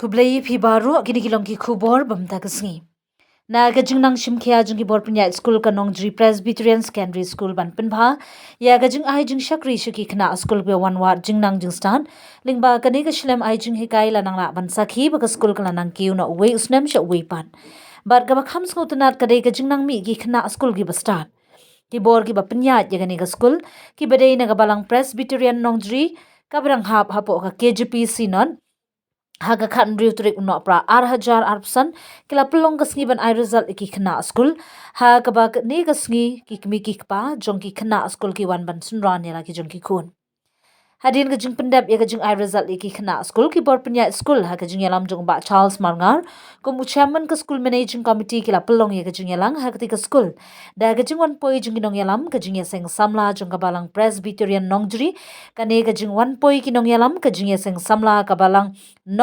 Kublai phi baru kini kilong ki khubor bamta kasngi. Na gajing nang Shimkhia jing ki bor punya skul ka Nongjri Presbyterian Secondary School ban pynbha ya gajing ai jingshakri shiki khna skul be one war jing nang jing stan lingba kani ka shlem ai jing hikai lanang la ban sakhi ba skul ka lanang kiu na we usnem sha we pan bar ga kham snutunat kadai gajing nang mi ki khna skul ki ba start ki bor ki ba punya ya gani ka skul ki badai na ga balang Presbyterian Nongjri ka brang hap hapo ka KGP sinon haga khan riu turik no pra 8,000 arpsan kila pelong kasngi ban ai result iki khna skul ha ka ba ne kasngi ki kmi ki pa jong ki khna skul ki wan ban sunran ya ki jong ki khun hadin ka jing pendap ya ka jing ai result iki khna skul ki bor penya skul ha ka jing yalam jong ba Charles Marngar ko mu chairman ka school managing committee kila pelong ya ka jing yalang ha ka school da ka jing wan poi jing nong yalam ka jing ya seng samla jong ka balang Presbyterian Nongjri ka ne ka jing wan poi ki nong yalam ka jing ya seng samla ka balang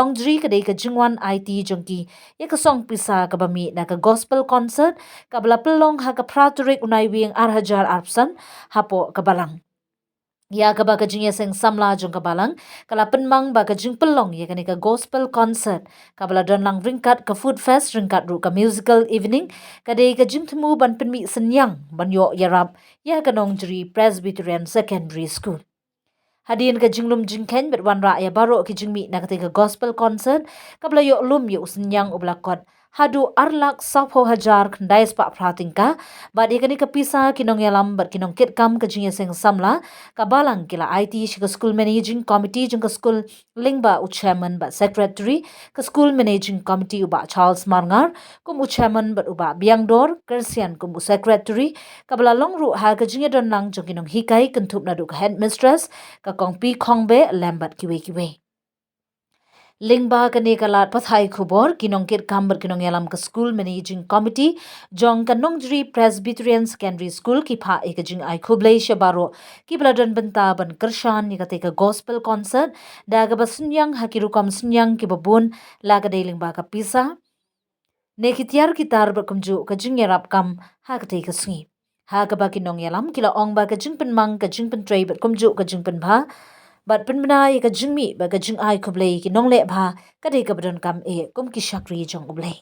Nongjri ka de ka jing wan IT jong ki ya ka song pisa ka bami na ka gospel concert ka bala pelong ha ka praturik unai wing 8,000 arpsan hapo ka balang ya ka ba ka jing ya seng samla jong ka balang kala penmang ba ka jing pelong ya ka gospel concert ka bala don lang ringkat ka food fest ringkat ru ka musical evening ka de ka jing thmu ban penmi senyang ban yo yarap ya ka Nongjri Presbyterian Secondary School hadin ka jinglum jingken bet wan ra ya baro ki jingmi na ka gospel concert ka bala yo lum yo senyang ubla kot hadu arlak sapho hajar khandai spa pratingka bad ikani ka pisa kinong yalam bat kinong kit kam ka jingya seng samla ka balang kila IT shika school managing committee jing ka school lingba u chairman ba secretary ka school managing committee uba Charles Marngar kum u chairman bat uba biangdor Kersian kum u secretary ka bala longru ha ka jingya don nang jong kinong hikai kentup na du ka headmistress ka kongpi khongbe lambat kiwe lingba ka ne kalat pathai khubor kinong kit kamber kinong yalam ka school managing committee jong ka Nongjri Presbyterian Secondary School ki pha ek jing ai khublai shabaro ki bladan banta ban kershan ni ka te ka gospel concert da ga basunyang hakiru kam sunyang ki babun la ka de lingba ka pisa ne kitiar kitar berkumju ka jing yarap kam ha ka te ka sngi ha ka ba kinong yalam kila ong ba ka jing penmang ka jing pentrai berkumju ka jing penbha bat penbena ka jingmi ba ka jing ai khublai ki nongle bha ka de ka badon kam e kum ki shakri jong ublai